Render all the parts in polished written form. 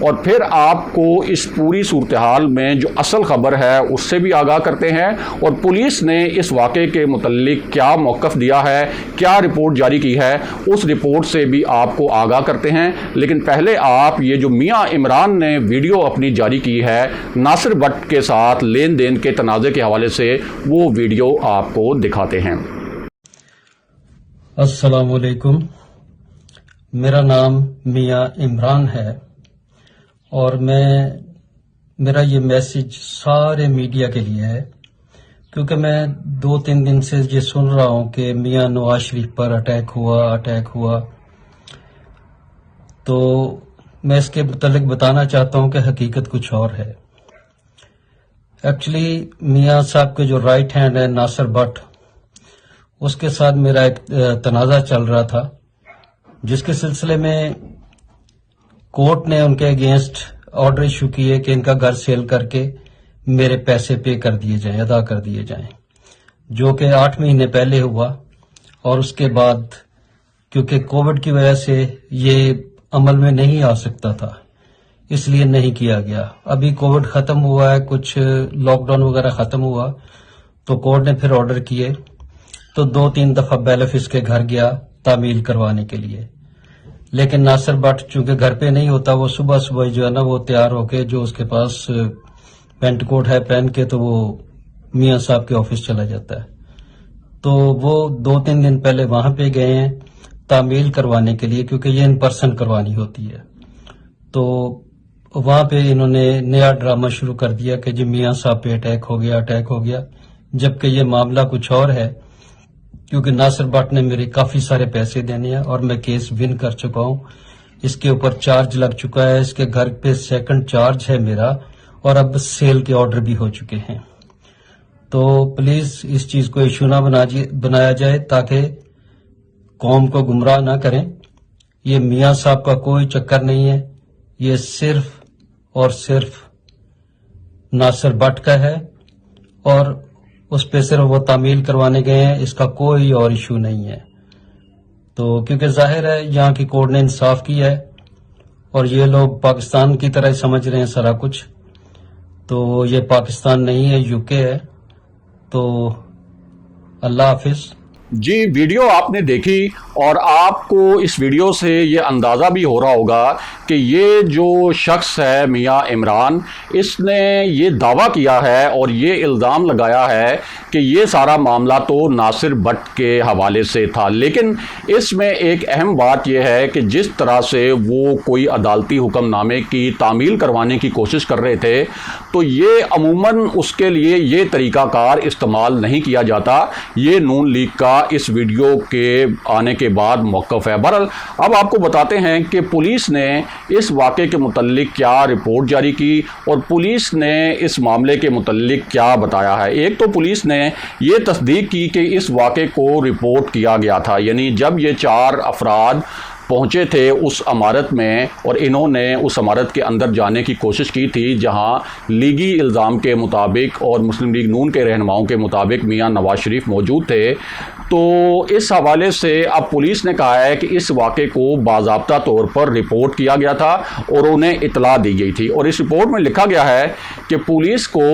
اور پھر آپ کو اس پوری صورتحال میں جو اصل خبر ہے اس سے بھی آگاہ کرتے ہیں اور پولیس نے اس واقعے کے متعلق کیا موقف دیا ہے، کیا رپورٹ جاری کی ہے، اس رپورٹ سے بھی آپ کو آگاہ کرتے ہیں۔ لیکن پہلے آپ یہ جو میاں عمران نے ویڈیو اپنی جاری کی ہے ناصر بٹ کے ساتھ لین دین کے تنازع کے حوالے سے، وہ ویڈیو آپ کو دکھاتے ہیں۔ السلام علیکم، میرا نام میاں عمران ہے اور میرا یہ میسج سارے میڈیا کے لیے ہے، کیونکہ میں 2-3 دن سے یہ سن رہا ہوں کہ میاں نواز شریف پر اٹیک ہوا، تو میں اس کے متعلق بتانا چاہتا ہوں کہ حقیقت کچھ اور ہے۔ ایکچولی میاں صاحب کے جو رائٹ ہینڈ ہے ناصر بٹ، اس کے ساتھ میرا ایک تنازع چل رہا تھا، جس کے سلسلے میں کورٹ نے ان کے اگینسٹ آرڈر ایشو کیے کہ ان کا گھر سیل کر کے میرے پیسے پے کر دیے جائیں، ادا کر دیے جائیں، جو کہ 8 مہینے پہلے ہوا۔ اور اس کے بعد کیونکہ کووڈ کی وجہ سے یہ عمل میں نہیں آ سکتا تھا، اس لیے نہیں کیا گیا۔ ابھی کووڈ ختم ہوا ہے، کچھ لاک ڈاؤن وغیرہ ختم ہوا تو کورٹ نے پھر آرڈر کیے، تو 2-3 دفعہ بیل آفس کے گھر گیا تعمیل کروانے کے لیے۔ لیکن ناصر بٹ چونکہ گھر پہ نہیں ہوتا، وہ صبح جو ہے نا وہ تیار ہو کے، جو اس کے پاس پینٹ کوٹ ہے پہن کے، تو وہ میاں صاحب کے آفس چلا جاتا ہے۔ تو وہ 2-3 دن پہلے وہاں پہ گئے ہیں تعمیل کروانے کے لیے، کیونکہ یہ ان پرسن کروانی ہوتی ہے۔ تو وہاں پہ انہوں نے نیا ڈرامہ شروع کر دیا کہ جی میاں صاحب پہ اٹیک ہو گیا، جبکہ یہ معاملہ کچھ اور ہے، کیونکہ ناصر بٹ نے میرے کافی سارے پیسے دینے ہیں اور میں کیس ون کر چکا ہوں، اس کے اوپر چارج لگ چکا ہے، اس کے گھر پہ سیکنڈ چارج ہے میرا، اور اب سیل کے آرڈر بھی ہو چکے ہیں۔ تو پلیز اس چیز کو ایشو نہ بنایا جائے تاکہ قوم کو گمراہ نہ کریں۔ یہ میاں صاحب کا کوئی چکر نہیں ہے، یہ صرف اور صرف ناصر بٹ کا ہے، اور اس پہ صرف وہ تعمیل کروانے گئے ہیں، اس کا کوئی اور ایشو نہیں ہے۔ تو کیونکہ ظاہر ہے یہاں کی کورٹ نے انصاف کیا ہے اور یہ لوگ پاکستان کی طرح سمجھ رہے ہیں سارا کچھ، تو یہ پاکستان نہیں ہے، یو کے ہے۔ تو اللہ حافظ۔ جی، ویڈیو آپ نے دیکھی اور آپ کو اس ویڈیو سے یہ اندازہ بھی ہو رہا ہوگا کہ یہ جو شخص ہے میاں عمران، اس نے یہ دعویٰ کیا ہے اور یہ الزام لگایا ہے کہ یہ سارا معاملہ تو ناصر بٹ کے حوالے سے تھا۔ لیکن اس میں ایک اہم بات یہ ہے کہ جس طرح سے وہ کوئی عدالتی حکم نامے کی تعمیل کروانے کی کوشش کر رہے تھے، تو یہ عموماً اس کے لیے یہ طریقہ کار استعمال نہیں کیا جاتا۔ یہ نون لیگ کا اس ویڈیو کے آنے کے بعد موقف ہے۔ بہرحال اب آپ کو بتاتے ہیں کہ پولیس نے اس واقعے کے متعلق کیا رپورٹ جاری کی اور پولیس نے اس معاملے کے متعلق کیا بتایا ہے۔ ایک تو پولیس نے یہ تصدیق کی کہ اس واقعے کو رپورٹ کیا گیا تھا، یعنی جب یہ 4 افراد پہنچے تھے اس عمارت میں اور انہوں نے اس عمارت کے اندر جانے کی کوشش کی تھی جہاں لیگی الزام کے مطابق اور مسلم لیگ نون کے رہنماؤں کے مطابق میاں نواز شریف موجود تھے، تو اس حوالے سے اب پولیس نے کہا ہے کہ اس واقعے کو باضابطہ طور پر رپورٹ کیا گیا تھا اور انہیں اطلاع دی گئی تھی، اور اس رپورٹ میں لکھا گیا ہے کہ پولیس کو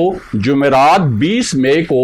جمعرات 20 مئی کو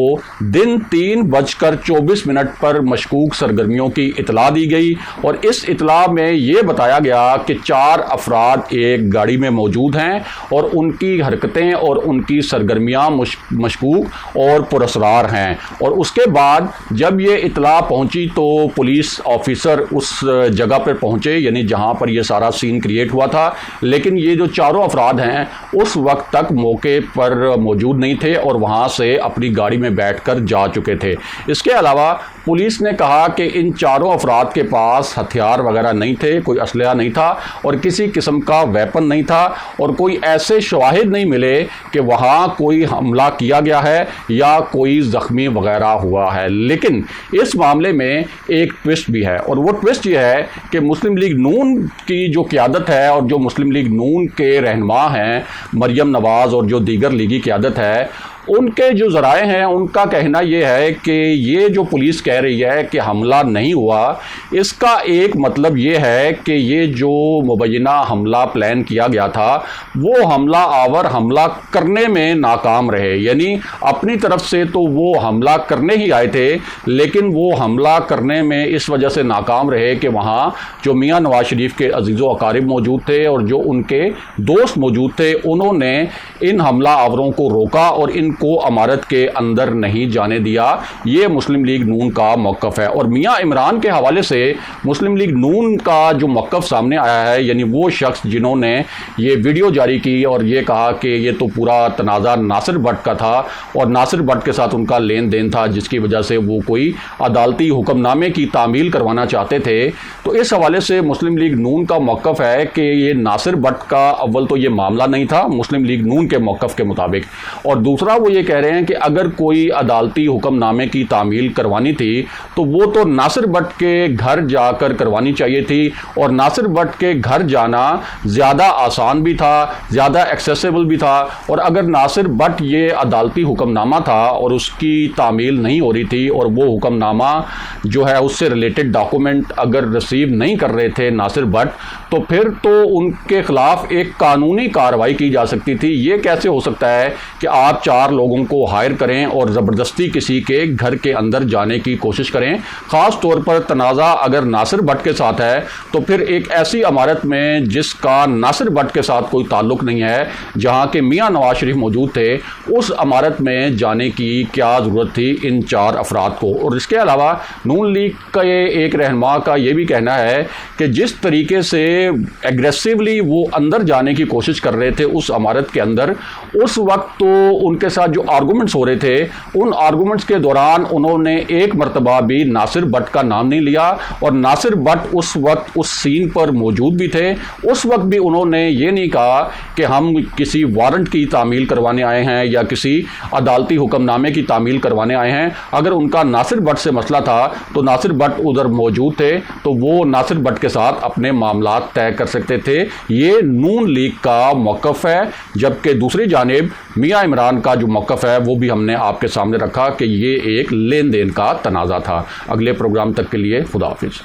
دن 3:24 پر مشکوک سرگرمیوں کی اطلاع دی گئی، اور اس اطلاع میں یہ بتایا گیا کہ 4 افراد ایک گاڑی میں موجود ہیں اور ان کی حرکتیں اور ان کی سرگرمیاں مشکوک اور پراسرار ہیں۔ اور اس کے بعد جب یہ اطلاع پہنچی تو پولیس آفیسر اس جگہ پر پہنچے، یعنی جہاں پر یہ سارا سین کریٹ ہوا تھا، لیکن یہ جو 4 افراد ہیں اس وقت تک موقع پر موجود نہیں تھے اور وہاں سے اپنی گاڑی میں بیٹھ کر جا چکے تھے۔ اس کے علاوہ پولیس نے کہا کہ ان 4 افراد کے پاس ہتھیار وغیرہ نہیں تھے، کوئی اسلحہ نہیں تھا اور کسی قسم کا ویپن نہیں تھا، اور کوئی ایسے شواہد نہیں ملے کہ وہاں کوئی حملہ کیا گیا ہے یا کوئی زخمی وغیرہ ہوا ہے۔ لیکن اس معاملے میں ایک ٹوسٹ بھی ہے، اور وہ ٹوسٹ یہ ہے کہ مسلم لیگ نون کی جو قیادت ہے اور جو مسلم لیگ نون کے رہنما ہیں مریم نواز اور جو دیگر لیگی قیادت ہے، ان کے جو ذرائع ہیں ان کا کہنا یہ ہے کہ یہ جو پولیس کہہ رہی ہے کہ حملہ نہیں ہوا، اس کا ایک مطلب یہ ہے کہ یہ جو مبینہ حملہ پلان کیا گیا تھا وہ حملہ آور حملہ کرنے میں ناکام رہے، یعنی اپنی طرف سے تو وہ حملہ کرنے ہی آئے تھے لیکن وہ حملہ کرنے میں اس وجہ سے ناکام رہے کہ وہاں جو میاں نواز شریف کے عزیز و اقارب موجود تھے اور جو ان کے دوست موجود تھے، انہوں نے ان حملہ آوروں کو روکا اور ان کو عمارت کے اندر نہیں جانے دیا۔ یہ مسلم لیگ نون کا موقف ہے۔ اور میاں عمران کے حوالے سے مسلم لیگ نون کا جو موقف سامنے آیا ہے، یعنی وہ شخص جنہوں نے یہ ویڈیو جاری کی اور یہ کہا کہ یہ تو پورا تنازع ناصر بٹ کا تھا اور ناصر بٹ کے ساتھ ان کا لین دین تھا جس کی وجہ سے وہ کوئی عدالتی حکم نامے کی تعمیل کروانا چاہتے تھے، تو اس حوالے سے مسلم لیگ نون کا موقف ہے کہ یہ ناصر بٹ کا اول تو یہ معاملہ نہیں تھا مسلم لیگ نون کے موقف کے مطابق، اور دوسرا وہ یہ کہہ رہے ہیں کہ اگر کوئی عدالتی حکم نامے کی تعمیل کروانی تھی تو وہ تو ناصر بٹ کے گھر جا کر کروانی چاہیے تھی، اور ناصر بٹ کے گھر جانا زیادہ آسان بھی تھا، زیادہ ایکسیسیبل بھی تھا، اور اگر ناصر بٹ یہ عدالتی حکم نامہ تھا اور اس کی تعمیل نہیں ہو رہی تھی اور وہ حکم نامہ جو ہے اس سے ریلیٹڈ ڈاکومنٹ اگر ریسیو نہیں کر رہے تھے ناصر بٹ، تو پھر تو ان کے خلاف ایک قانونی کارروائی کی جا سکتی تھی۔ یہ کیسے ہو سکتا ہے کہ آپ 4 لوگوں کو ہائر کریں اور زبردستی کسی کے گھر کے اندر جانے کی کوشش کریں، خاص طور پر تنازع اگر ناصر بٹ کے ساتھ ہے تو پھر ایک ایسی عمارت میں جس کا ناصر بٹ کے ساتھ کوئی تعلق نہیں ہے، جہاں کے میاں نواز شریف موجود تھے، اس عمارت میں جانے کی کیا ضرورت تھی ان 4 افراد کو۔ اور اس کے علاوہ نون لیگ کا ایک رہنما کا یہ بھی کہنا ہے کہ جس طریقے سے ایگریسیولی وہ اندر جانے کی کوشش کر رہے تھے اس عمارت کے اندر، اس وقت تو ان کے ساتھ جو آرگومنٹس ہو رہے تھے ان آرگومنٹس کے دوران انہوں نے ایک مرتبہ بھی ناصر بٹ کا نام نہیں لیا، اور ناصر بٹ اس وقت اس سین پر موجود بھی تھے۔ اس وقت بھی انہوں نے یہ نہیں کہا کہ ہم کسی وارنٹ کی تعمیل کروانے آئے ہیں یا کسی عدالتی حکم نامے کی تعمیل کروانے آئے ہیں۔ اگر ان کا ناصر بٹ سے مسئلہ تھا تو ناصر بٹ ادھر موجود تھے تو وہ ناصر بٹ کے ساتھ اپنے معاملات طے کر سکتے تھے۔ یہ نون لیگ کا موقف ہے، جبکہ دوسری جانب میاں عمران کا جو موقف ہے وہ بھی ہم نے آپ کے سامنے رکھا کہ یہ ایک لین دین کا تنازع تھا۔ اگلے پروگرام تک کے لیے خدا حافظ۔